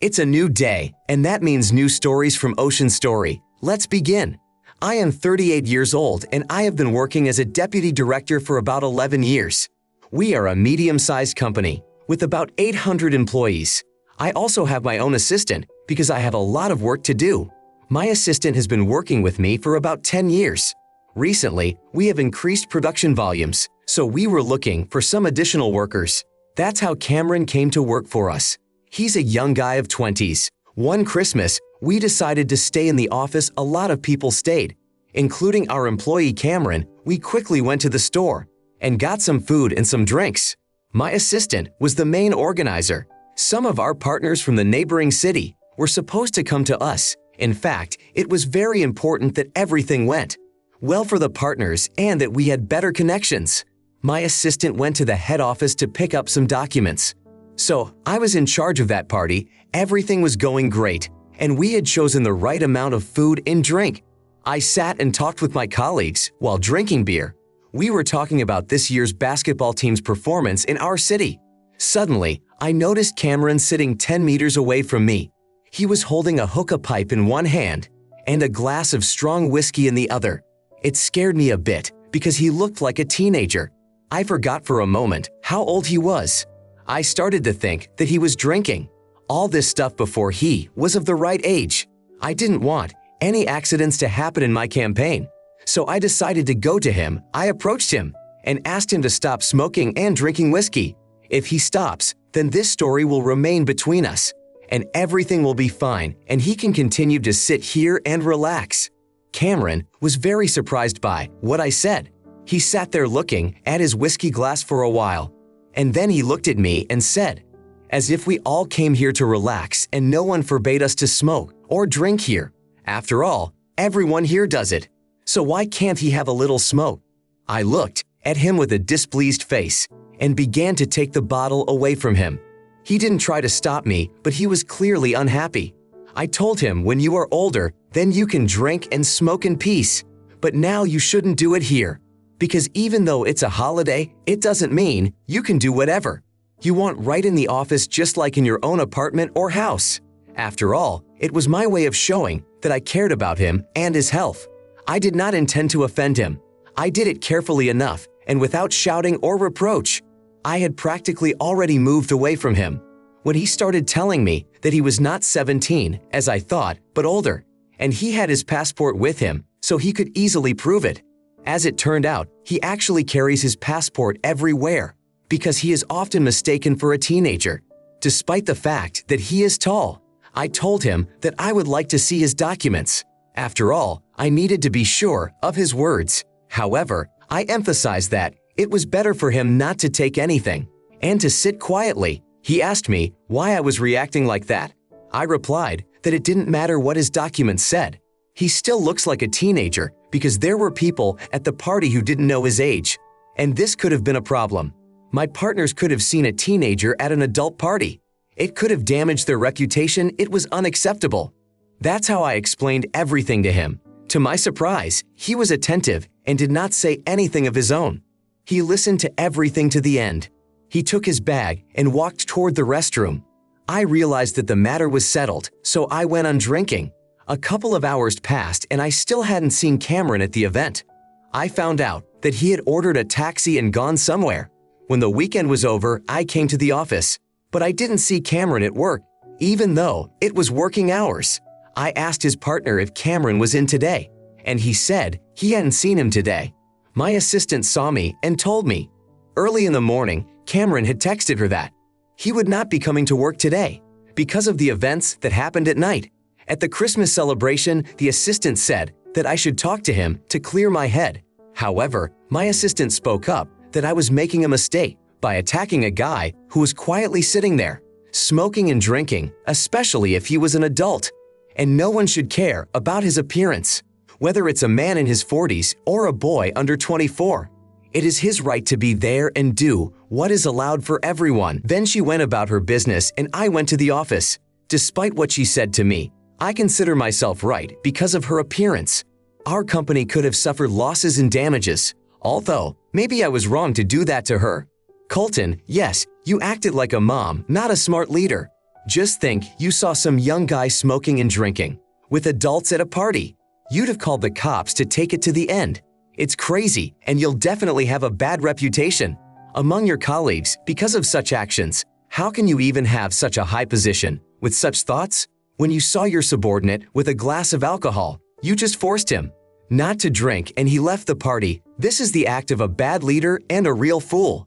It's a new day, and that means new stories from Ocean Story. Let's begin. I am 38 years old, and I have been working as a deputy director for about 11 years. We are a medium-sized company with about 800 employees. I also have my own assistant because I have a lot of work to do. My assistant has been working with me for about 10 years. Recently, we have increased production volumes, so we were looking for some additional workers. That's how Cameron came to work for us. He's a young guy of 20s. One Christmas, we decided to stay in the office. A lot of people stayed, including our employee Cameron. We quickly went to the store and got some food and some drinks. My assistant was the main organizer. Some of our partners from the neighboring city were supposed to come to us. In fact, it was very important that everything went well for the partners and that we had better connections. My assistant went to the head office to pick up some documents. So I was in charge of that party. Everything was going great, and we had chosen the right amount of food and drink. I sat and talked with my colleagues while drinking beer. We were talking about this year's basketball team's performance in our city. Suddenly, I noticed Cameron sitting 10 meters away from me. He was holding a hookah pipe in one hand and a glass of strong whiskey in the other. It scared me a bit because he looked like a teenager. I forgot for a moment how old he was. I started to think that he was drinking all this stuff before he was of the right age. I didn't want any accidents to happen in my campaign, so I decided to go to him. I approached him and asked him to stop smoking and drinking whiskey. If he stops, then this story will remain between us, and everything will be fine, and he can continue to sit here and relax. Cameron was very surprised by what I said. He sat there looking at his whiskey glass for a while, and then he looked at me and said, as if we all came here to relax and no one forbade us to smoke or drink here. After all, everyone here does it. So why can't he have a little smoke? I looked at him with a displeased face and began to take the bottle away from him. He didn't try to stop me, but he was clearly unhappy. I told him, when you are older, then you can drink and smoke in peace. But now you shouldn't do it here. Because even though it's a holiday, it doesn't mean you can do whatever you want right in the office, just like in your own apartment or house. After all, it was my way of showing that I cared about him and his health. I did not intend to offend him. I did it carefully enough and without shouting or reproach. I had practically already moved away from him when he started telling me that he was not 17, as I thought, but older, and he had his passport with him, so he could easily prove it. As it turned out, he actually carries his passport everywhere because he is often mistaken for a teenager. Despite the fact that he is tall, I told him that I would like to see his documents. After all, I needed to be sure of his words. However, I emphasized that it was better for him not to take anything and to sit quietly. He asked me why I was reacting like that. I replied that it didn't matter what his documents said. He still looks like a teenager because there were people at the party who didn't know his age, and this could have been a problem. My partners could have seen a teenager at an adult party. It could have damaged their reputation. It was unacceptable. That's how I explained everything to him. To my surprise, he was attentive and did not say anything of his own. He listened to everything to the end. He took his bag and walked toward the restroom. I realized that the matter was settled, so I went on drinking. A couple of hours passed and I still hadn't seen Cameron at the event. I found out that he had ordered a taxi and gone somewhere. When the weekend was over, I came to the office, but I didn't see Cameron at work, even though it was working hours. I asked his partner if Cameron was in today, and he said he hadn't seen him today. My assistant saw me and told me. Early in the morning, Cameron had texted her that he would not be coming to work today because of the events that happened at night. At the Christmas celebration, the assistant said that I should talk to him to clear my head. However, my assistant spoke up that I was making a mistake by attacking a guy who was quietly sitting there, smoking and drinking, especially if he was an adult. And no one should care about his appearance, whether it's a man in his 40s or a boy under 24. It is his right to be there and do what is allowed for everyone. Then she went about her business and I went to the office. Despite what she said to me, I consider myself right because of her appearance. Our company could have suffered losses and damages, although maybe I was wrong to do that to her. Colton, yes, you acted like a mom, not a smart leader. Just think you saw some young guy smoking and drinking with adults at a party. You'd have called the cops to take it to the end. It's crazy, and you'll definitely have a bad reputation among your colleagues because of such actions. How can you even have such a high position with such thoughts? When you saw your subordinate with a glass of alcohol, you just forced him not to drink and he left the party. This is the act of a bad leader and a real fool.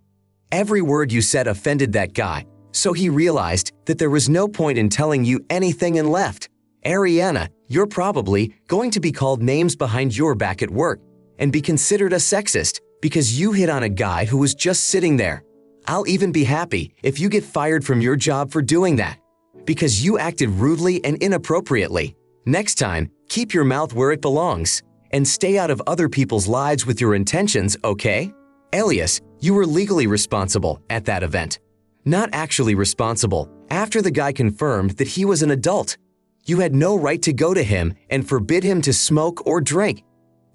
Every word you said offended that guy, so he realized that there was no point in telling you anything and left. Ariana, you're probably going to be called names behind your back at work and be considered a sexist because you hit on a guy who was just sitting there. I'll even be happy if you get fired from your job for doing that because you acted rudely and inappropriately. Next time, keep your mouth where it belongs and stay out of other people's lives with your intentions, okay? Elias, you were legally responsible at that event. Not actually responsible after the guy confirmed that he was an adult. You had no right to go to him and forbid him to smoke or drink.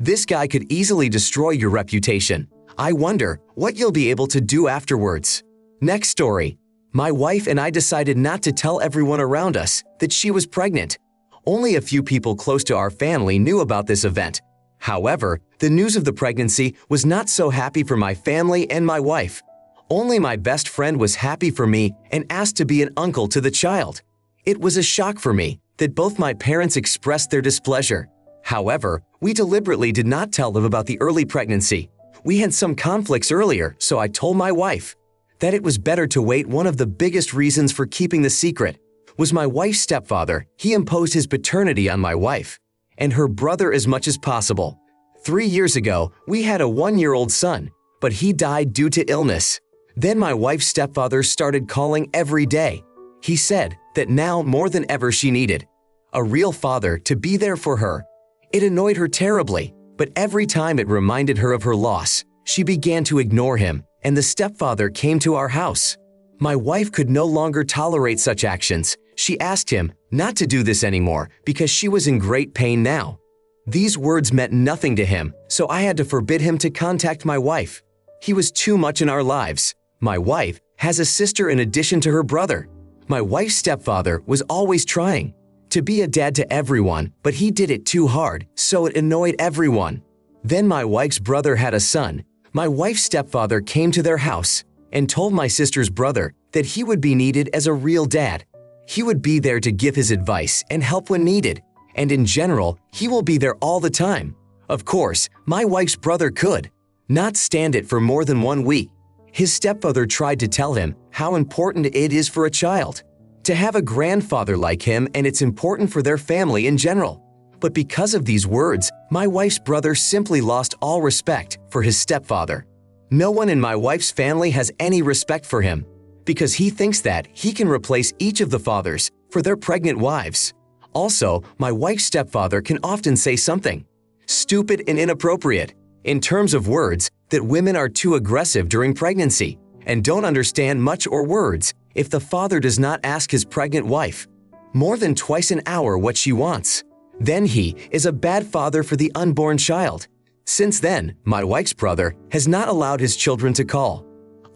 This guy could easily destroy your reputation. I wonder what you'll be able to do afterwards. Next story. My wife and I decided not to tell everyone around us that she was pregnant. Only a few people close to our family knew about this event. However, the news of the pregnancy was not so happy for my family and my wife. Only my best friend was happy for me and asked to be an uncle to the child. It was a shock for me that both my parents expressed their displeasure. However, we deliberately did not tell them about the early pregnancy. We had some conflicts earlier, so I told my wife that it was better to wait. One of the biggest reasons for keeping the secret was my wife's stepfather. He imposed his paternity on my wife and her brother as much as possible. 3 years ago, we had a 1-year-old son, but he died due to illness. Then my wife's stepfather started calling every day. He said that now more than ever she needed a real father to be there for her. It annoyed her terribly, but every time it reminded her of her loss, she began to ignore him, and the stepfather came to our house. My wife could no longer tolerate such actions. She asked him not to do this anymore because she was in great pain now. These words meant nothing to him, so I had to forbid him to contact my wife. He was too much in our lives. My wife has a sister in addition to her brother. My wife's stepfather was always trying to be a dad to everyone, but he did it too hard, so it annoyed everyone. Then my wife's brother had a son. My wife's stepfather came to their house and told my sister's brother that he would be needed as a real dad. He would be there to give his advice and help when needed, and in general, he will be there all the time. Of course, my wife's brother could not stand it for more than 1 week. His stepfather tried to tell him how important it is for a child to have a grandfather like him, and it's important for their family in general. But because of these words, my wife's brother simply lost all respect for his stepfather. No one in my wife's family has any respect for him because he thinks that he can replace each of the fathers for their pregnant wives. Also, my wife's stepfather can often say something stupid and inappropriate in terms of words that women are too aggressive during pregnancy and don't understand much or words if the father does not ask his pregnant wife more than twice an hour what she wants. Then he is a bad father for the unborn child. Since then, my wife's brother has not allowed his children to call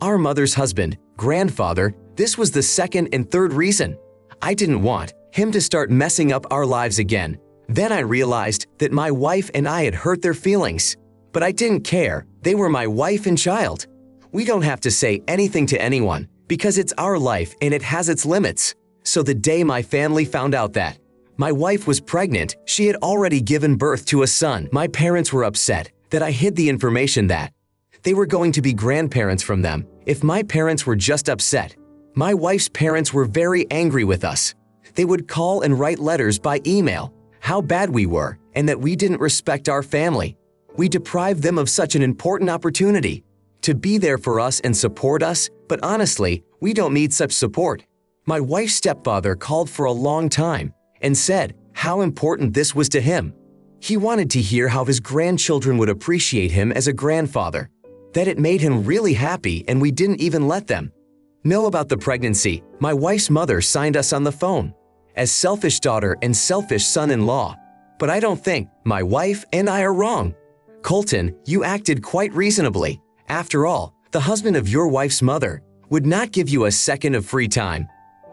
our mother's husband grandfather. This was the second and third reason. I didn't want him to start messing up our lives again. Then I realized that my wife and I had hurt their feelings, but I didn't care. They were my wife and child. We don't have to say anything to anyone because it's our life and it has its limits. So the day my family found out that my wife was pregnant, she had already given birth to a son, my parents were upset that I hid the information that they were going to be grandparents from them. If my parents were just upset, my wife's parents were very angry with us. They would call and write letters by email how bad we were and that we didn't respect our family. We deprived them of such an important opportunity to be there for us and support us, but honestly, we don't need such support. My wife's stepfather called for a long time and said how important this was to him. He wanted to hear how his grandchildren would appreciate him as a grandfather, that it made him really happy, and we didn't even let them know about the pregnancy. My wife's mother signed us on the phone as selfish daughter and selfish son-in-law. But I don't think my wife and I are wrong. Colton, you acted quite reasonably. After all, the husband of your wife's mother would not give you a second of free time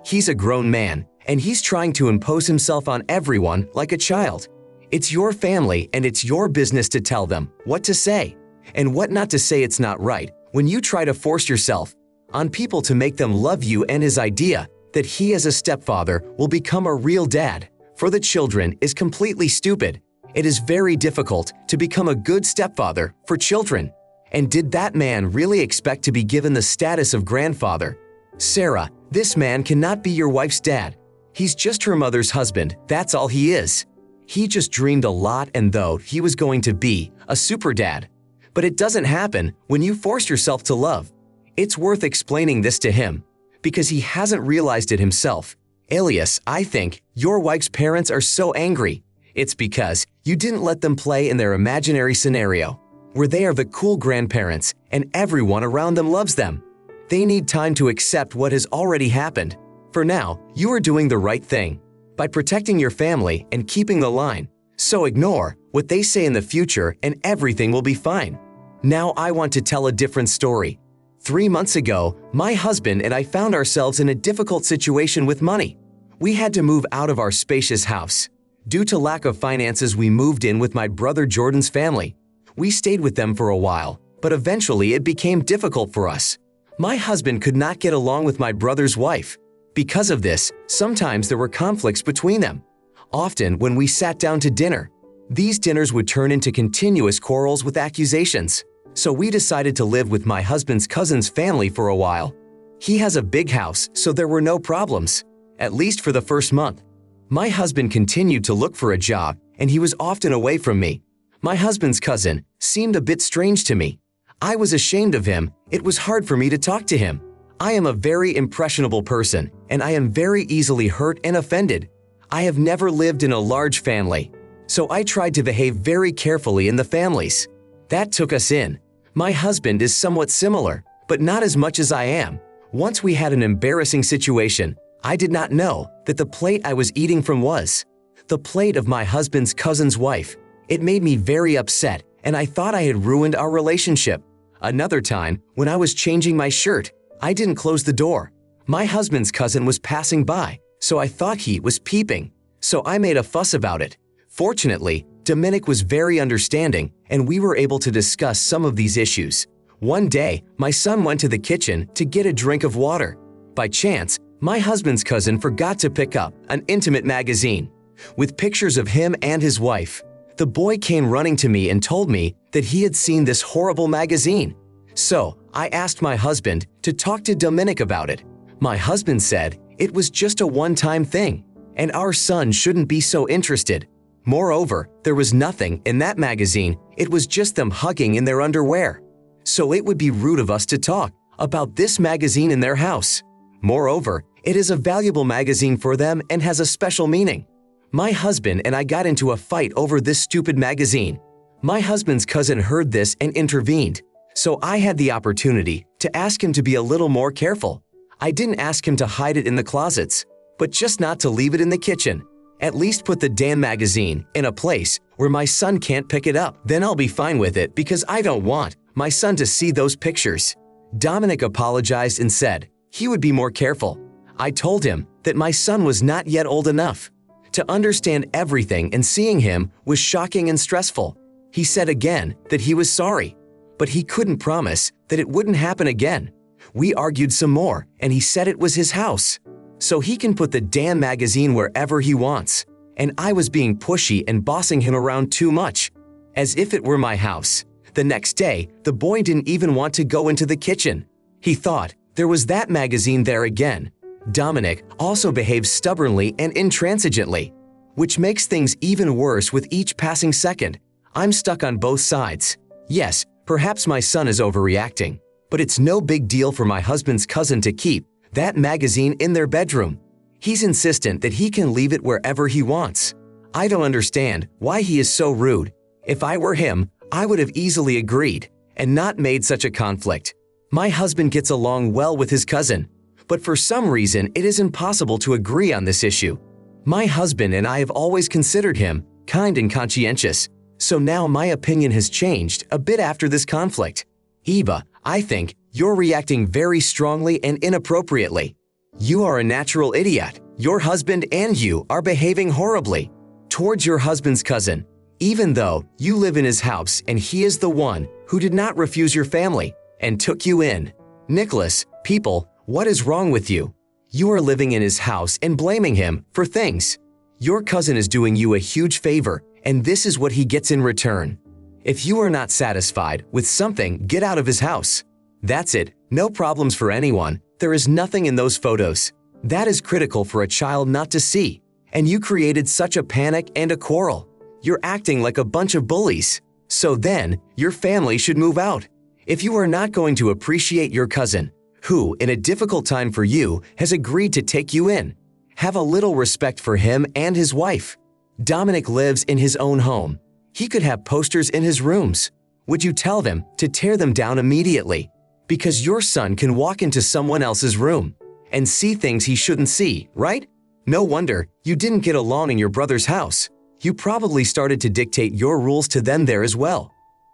He's a grown man, and he's trying to impose himself on everyone like a child. It's your family, and it's your business to tell them what to say and what not to say. It's not right when you try to force yourself on people to make them love you, and his idea that he as a stepfather will become a real dad for the children is completely stupid. It is very difficult to become a good stepfather for children. And did that man really expect to be given the status of grandfather? Sarah, this man cannot be your wife's dad. He's just her mother's husband, that's all he is. He just dreamed a lot and thought he was going to be a super dad. But it doesn't happen when you force yourself to love. It's worth explaining this to him, because he hasn't realized it himself. Elias, I think your wife's parents are so angry. It's because you didn't let them play in their imaginary scenario, where they are the cool grandparents and everyone around them loves them. They need time to accept what has already happened. For now, you are doing the right thing by protecting your family and keeping the line. So ignore what they say in the future and everything will be fine. Now I want to tell a different story. 3 months ago, my husband and I found ourselves in a difficult situation with money. We had to move out of our spacious house. Due to lack of finances, we moved in with my brother Jordan's family. We stayed with them for a while, but eventually it became difficult for us. My husband could not get along with my brother's wife. Because of this, sometimes there were conflicts between them. Often when we sat down to dinner, these dinners would turn into continuous quarrels with accusations. So we decided to live with my husband's cousin's family for a while. He has a big house, so there were no problems, at least for the first month. My husband continued to look for a job, and he was often away from me. My husband's cousin seemed a bit strange to me. I was ashamed of him. It was hard for me to talk to him. I am a very impressionable person, and I am very easily hurt and offended. I have never lived in a large family, so I tried to behave very carefully in the families that took us in. My husband is somewhat similar, but not as much as I am. Once we had an embarrassing situation. I did not know that the plate I was eating from was the plate of my husband's cousin's wife. It made me very upset, and I thought I had ruined our relationship. Another time, when I was changing my shirt, I didn't close the door. My husband's cousin was passing by, so I thought he was peeping. So I made a fuss about it. Fortunately, Dominic was very understanding, and we were able to discuss some of these issues. One day, my son went to the kitchen to get a drink of water. By chance, my husband's cousin forgot to pick up an intimate magazine with pictures of him and his wife. The boy came running to me and told me that he had seen this horrible magazine. So I asked my husband to talk to Dominic about it. My husband said it was just a one-time thing, and our son shouldn't be so interested. Moreover, there was nothing in that magazine. It was just them hugging in their underwear. So it would be rude of us to talk about this magazine in their house. Moreover, it is a valuable magazine for them and has a special meaning. My husband and I got into a fight over this stupid magazine. My husband's cousin heard this and intervened. So I had the opportunity to ask him to be a little more careful. I didn't ask him to hide it in the closets, but just not to leave it in the kitchen. At least put the damn magazine in a place where my son can't pick it up. Then I'll be fine with it because I don't want my son to see those pictures. Dominic apologized and said he would be more careful. I told him that my son was not yet old enough to understand everything, and seeing him was shocking and stressful. He said again that he was sorry, but he couldn't promise that it wouldn't happen again. We argued some more, and he said it was his house, so he can put the damn magazine wherever he wants. And I was being pushy and bossing him around too much, as if it were my house. The next day, the boy didn't even want to go into the kitchen. He thought there was that magazine there again. Dominic also behaves stubbornly and intransigently, which makes things even worse with each passing second. I'm stuck on both sides. Yes, perhaps my son is overreacting, but it's no big deal for my husband's cousin to keep that magazine in their bedroom. He's insistent that he can leave it wherever he wants. I don't understand why he is so rude. If I were him, I would have easily agreed and not made such a conflict. My husband gets along well with his cousin, but for some reason it is impossible to agree on this issue. My husband and I have always considered him kind and conscientious, so now my opinion has changed a bit after this conflict. Eva, I think you're reacting very strongly and inappropriately. You are a natural idiot. Your husband and you are behaving horribly towards your husband's cousin, even though you live in his house and he is the one who did not refuse your family and took you in. Nicholas, people, what is wrong with you? You are living in his house and blaming him for things. Your cousin is doing you a huge favor, and this is what he gets in return. If you are not satisfied with something, get out of his house. That's it, no problems for anyone. There is nothing in those photos. That is critical for a child not to see. And you created such a panic and a quarrel. You're acting like a bunch of bullies. So then, your family should move out. If you are not going to appreciate your cousin, who, in a difficult time for you, has agreed to take you in, have a little respect for him and his wife. Dominic lives in his own home. He could have posters in his rooms. Would you tell them to tear them down immediately? Because your son can walk into someone else's room and see things he shouldn't see, right? No wonder you didn't get along in your brother's house. You probably started to dictate your rules to them there as well.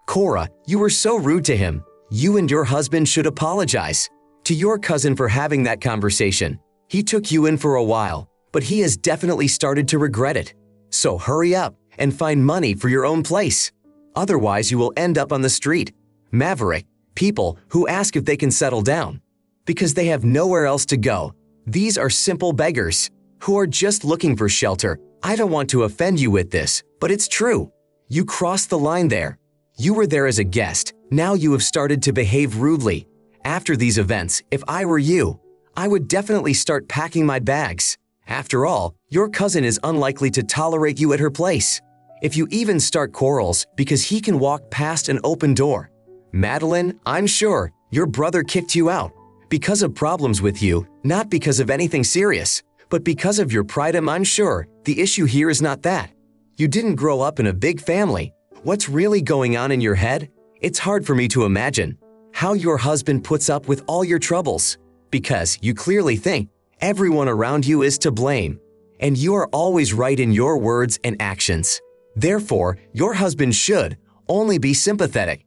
Cora, you were so rude to him. You and your husband should apologize to your cousin for having that conversation. He took you in for a while, but he has definitely started to regret it. So hurry up and find money for your own place. Otherwise, you will end up on the street. Maverick, people who ask if they can settle down because they have nowhere else to go. These are simple beggars who are just looking for shelter. I don't want to offend you with this, but it's true. You crossed the line there. You were there as a guest. Now you have started to behave rudely. After these events, if I were you, I would definitely start packing my bags. After all, your cousin is unlikely to tolerate you at her place. If you even start quarrels because he can walk past an open door. Madeline, I'm sure your brother kicked you out because of problems with you, not because of anything serious, but because of your pride. I'm sure the issue here is not that. You didn't grow up in a big family. What's really going on in your head? It's hard for me to imagine how your husband puts up with all your troubles because you clearly think everyone around you is to blame, and you are always right in your words and actions. Therefore, your husband should only be sympathetic.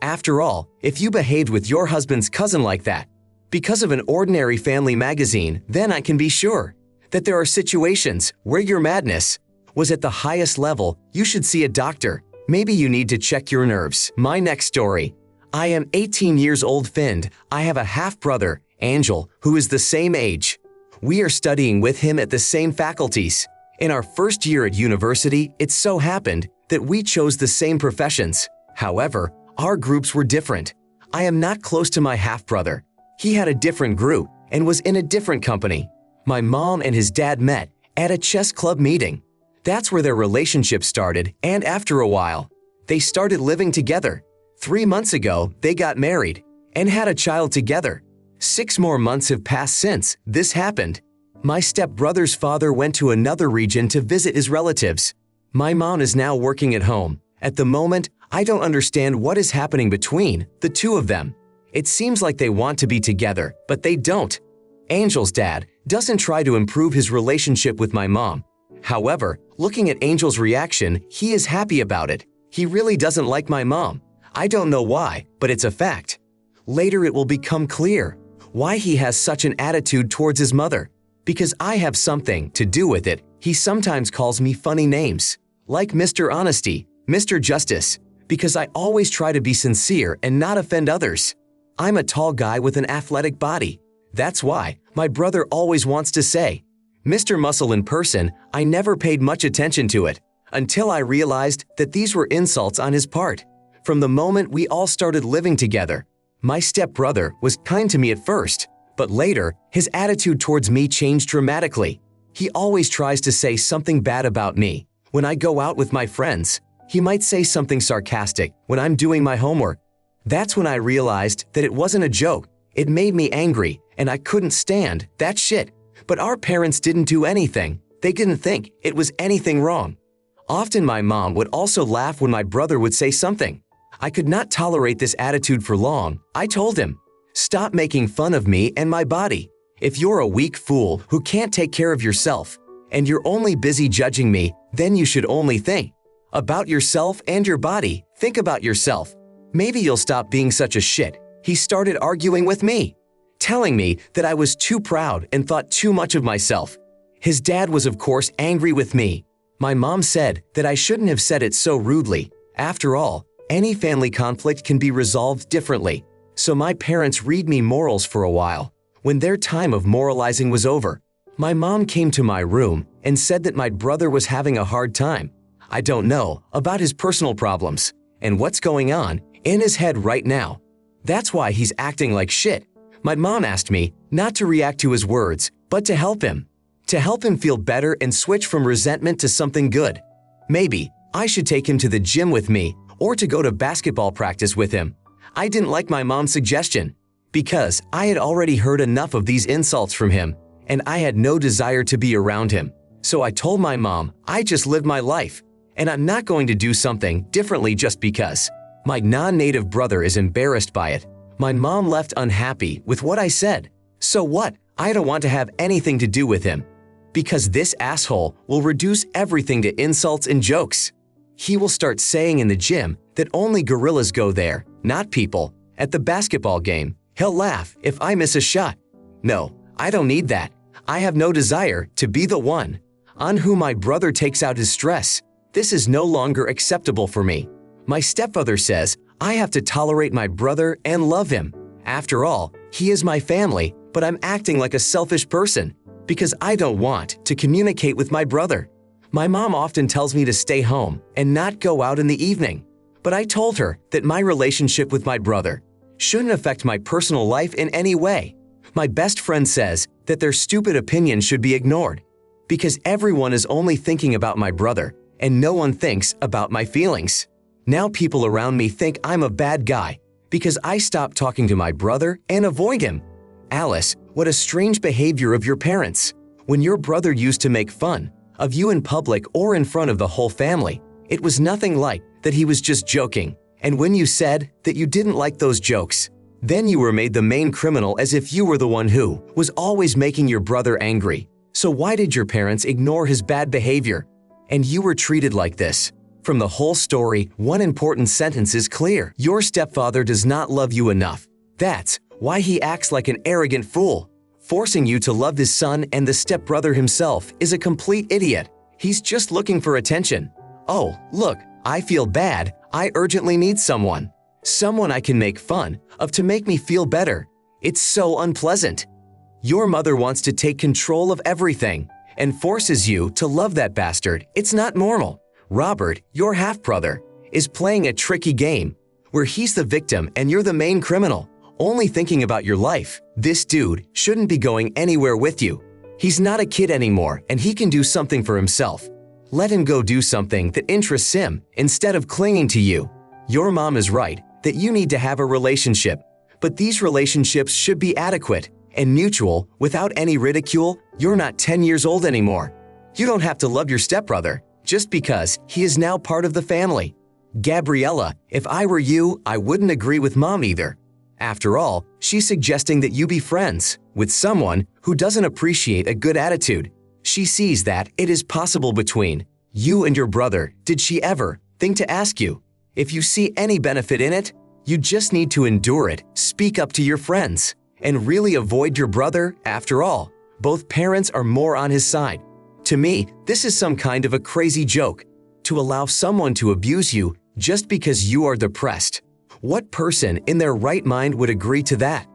After all, if you behaved with your husband's cousin like that, because of an ordinary family magazine, then I can be sure that there are situations where your madness was at the highest level. You should see a doctor. Maybe you need to check your nerves. My next story. I am 18 years old. Find. I have a half-brother, Angel, who is the same age. We are studying with him at the same faculties. In our first year at university, it so happened that we chose the same professions. However, our groups were different. I am not close to my half-brother. He had a different group and was in a different company. My mom and his dad met at a chess club meeting. That's where their relationship started, and after a while, they started living together. 3 months ago, they got married and had a child together. 6 more months have passed since this happened. My stepbrother's father went to another region to visit his relatives. My mom is now working at home. At the moment, I don't understand what is happening between the two of them. It seems like they want to be together, but they don't. Angel's dad doesn't try to improve his relationship with my mom. However, looking at Angel's reaction, he is happy about it. He really doesn't like my mom. I don't know why, but it's a fact. Later it will become clear why he has such an attitude towards his mother. Because I have something to do with it, he sometimes calls me funny names, like Mr. Honesty, Mr. Justice, because I always try to be sincere and not offend others. I'm a tall guy with an athletic body. That's why my brother always wants to say, Mr. Muscle in person. I never paid much attention to it until I realized that these were insults on his part. From the moment we all started living together, my stepbrother was kind to me at first, but later his attitude towards me changed dramatically. He always tries to say something bad about me. When I go out with my friends, he might say something sarcastic when I'm doing my homework. That's when I realized that it wasn't a joke. It made me angry, and I couldn't stand that shit. But our parents didn't do anything. They didn't think it was anything wrong. Often my mom would also laugh when my brother would say something. I could not tolerate this attitude for long. I told him, stop making fun of me and my body. If you're a weak fool who can't take care of yourself, and you're only busy judging me, then you should only think about yourself and your body. Think about yourself. Maybe you'll stop being such a shit. He started arguing with me, telling me that I was too proud and thought too much of myself. His dad was of course angry with me. My mom said that I shouldn't have said it so rudely. After all, any family conflict can be resolved differently. So my parents read me morals for a while. When their time of moralizing was over, my mom came to my room and said that my brother was having a hard time. I don't know about his personal problems and what's going on in his head right now. That's why he's acting like shit. My mom asked me not to react to his words, but to help him. To help him feel better and switch from resentment to something good. Maybe I should take him to the gym with me or to go to basketball practice with him. I didn't like my mom's suggestion because I had already heard enough of these insults from him and I had no desire to be around him. So I told my mom I just lived my life and I'm not going to do something differently just because. My non-native brother is embarrassed by it. My mom left unhappy with what I said. So what? I don't want to have anything to do with him. Because this asshole will reduce everything to insults and jokes. He will start saying in the gym that only gorillas go there, not people. At the basketball game, he'll laugh if I miss a shot. No, I don't need that. I have no desire to be the one on whom my brother takes out his stress. This is no longer acceptable for me. My stepfather says I have to tolerate my brother and love him. After all, he is my family, but I'm acting like a selfish person because I don't want to communicate with my brother. My mom often tells me to stay home and not go out in the evening, but I told her that my relationship with my brother shouldn't affect my personal life in any way. My best friend says that their stupid opinion should be ignored because everyone is only thinking about my brother and no one thinks about my feelings. Now people around me think I'm a bad guy because I stopped talking to my brother and avoid him. Alice, what a strange behavior of your parents. When your brother used to make fun of you in public or in front of the whole family, it was nothing like that he was just joking. And when you said that you didn't like those jokes, then you were made the main criminal as if you were the one who was always making your brother angry. So why did your parents ignore his bad behavior? And you were treated like this. From the whole story, one important sentence is clear. Your stepfather does not love you enough. That's why he acts like an arrogant fool. Forcing you to love his son and the stepbrother himself is a complete idiot. He's just looking for attention. Oh, look, I feel bad. I urgently need someone. Someone I can make fun of to make me feel better. It's so unpleasant. Your mother wants to take control of everything and forces you to love that bastard. It's not normal. Robert, your half-brother, is playing a tricky game where he's the victim and you're the main criminal, only thinking about your life. This dude shouldn't be going anywhere with you. He's not a kid anymore and he can do something for himself. Let him go do something that interests him instead of clinging to you. Your mom is right that you need to have a relationship, but these relationships should be adequate and mutual without any ridicule. You're not 10 years old anymore. You don't have to love your stepbrother just because he is now part of the family. Gabriella, if I were you, I wouldn't agree with mom either. After all, she's suggesting that you be friends with someone who doesn't appreciate a good attitude. She sees that it is possible between you and your brother. Did she ever think to ask you if you see any benefit in it? You just need to endure it, speak up to your friends, and really avoid your brother. After all, both parents are more on his side. To me, this is some kind of a crazy joke, to allow someone to abuse you just because you are depressed. What person in their right mind would agree to that?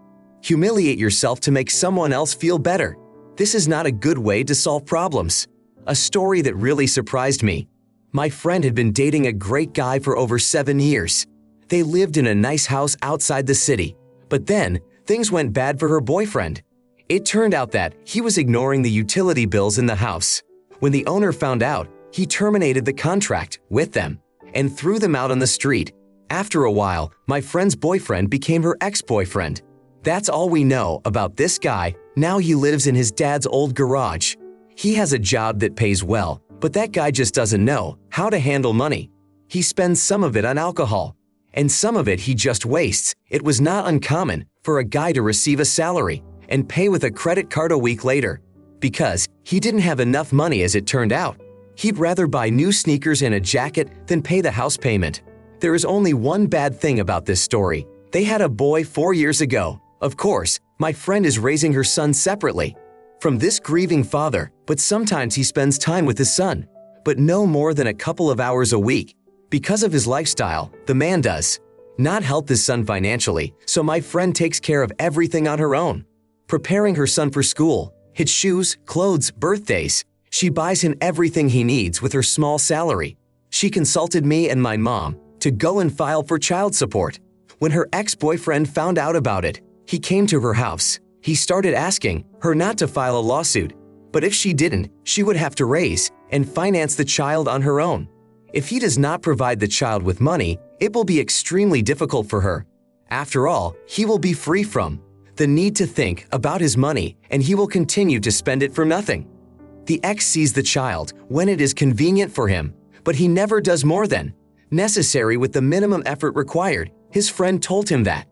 Humiliate yourself to make someone else feel better. This is not a good way to solve problems. A story that really surprised me. My friend had been dating a great guy for over 7 years. They lived in a nice house outside the city, but then things went bad for her boyfriend. It turned out that he was ignoring the utility bills in the house. When the owner found out, he terminated the contract with them and threw them out on the street. After a while, my friend's boyfriend became her ex-boyfriend. That's all we know about this guy. Now he lives in his dad's old garage. He has a job that pays well, but that guy just doesn't know how to handle money. He spends some of it on alcohol, and some of it he just wastes. It was not uncommon for a guy to receive a salary and pay with a credit card a week later. Because he didn't have enough money as it turned out. He'd rather buy new sneakers and a jacket than pay the house payment. There is only one bad thing about this story. They had a boy 4 years ago. Of course, My friend is raising her son separately from this grieving father, but sometimes he spends time with his son, but no more than a couple of hours a week. Because of his lifestyle, the man does not help his son financially, so my friend takes care of everything on her own. Preparing her son for school, his shoes, clothes, birthdays. She buys him everything he needs with her small salary. She consulted me and my mom to go and file for child support. When her ex-boyfriend found out about it, he came to her house. He started asking her not to file a lawsuit, but if she didn't, she would have to raise and finance the child on her own. If he does not provide the child with money, it will be extremely difficult for her. After all, he will be free from the need to think about his money, and he will continue to spend it for nothing. The ex sees the child when it is convenient for him, but he never does more than necessary with the minimum effort required. His friend told him that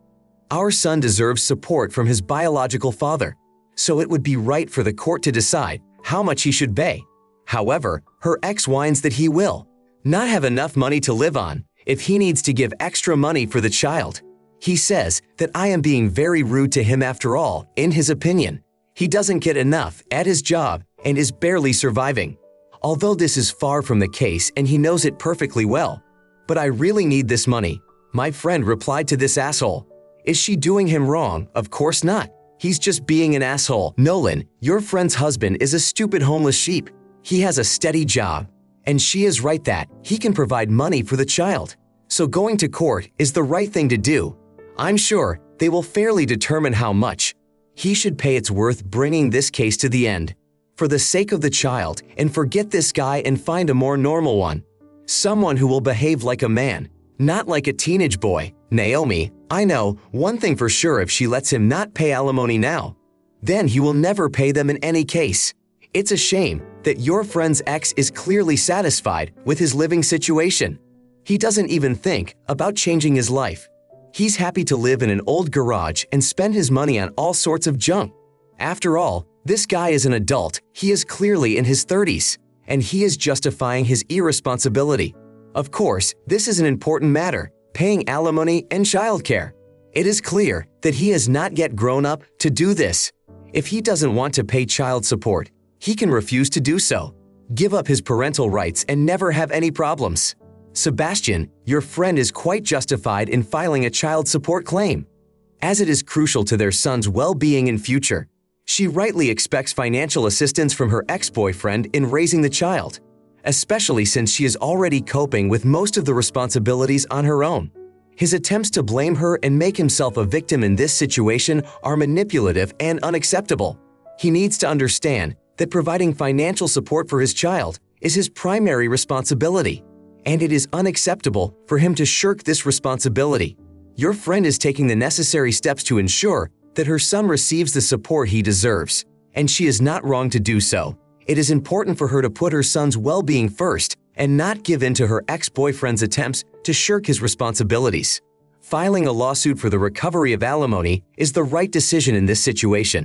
our son deserves support from his biological father, so it would be right for the court to decide how much he should pay. However, her ex whines that he will not have enough money to live on if he needs to give extra money for the child. He says that I am being very rude to him after all. In his opinion, he doesn't get enough at his job and is barely surviving. Although this is far from the case and he knows it perfectly well. But I really need this money. My friend replied to this asshole. Is she doing him wrong? Of course not. He's just being an asshole. Nolan, your friend's husband is a stupid homeless sheep. He has a steady job. And she is right that he can provide money for the child. So going to court is the right thing to do. I'm sure they will fairly determine how much he should pay. It's worth bringing this case to the end for the sake of the child, and forget this guy and find a more normal one. Someone who will behave like a man, not like a teenage boy. Naomi, I know one thing for sure: if she lets him not pay alimony now, then he will never pay them in any case. It's a shame that your friend's ex is clearly satisfied with his living situation. He doesn't even think about changing his life. He's happy to live in an old garage and spend his money on all sorts of junk. After all, this guy is an adult. He is clearly in his 30s, and he is justifying his irresponsibility. Of course, this is an important matter: paying alimony and childcare. It is clear that he has not yet grown up to do this. If he doesn't want to pay child support, he can refuse to do so, give up his parental rights, and never have any problems. Sebastian, your friend is quite justified in filing a child support claim, as it is crucial to their son's well-being in future. She rightly expects financial assistance from her ex-boyfriend in raising the child, especially since she is already coping with most of the responsibilities on her own. His attempts to blame her and make himself a victim in this situation are manipulative and unacceptable. He needs to understand that providing financial support for his child is his primary responsibility, and it is unacceptable for him to shirk this responsibility. Your friend is taking the necessary steps to ensure that her son receives the support he deserves, and she is not wrong to do so. It is important for her to put her son's well-being first and not give in to her ex-boyfriend's attempts to shirk his responsibilities. Filing a lawsuit for the recovery of alimony is the right decision in this situation.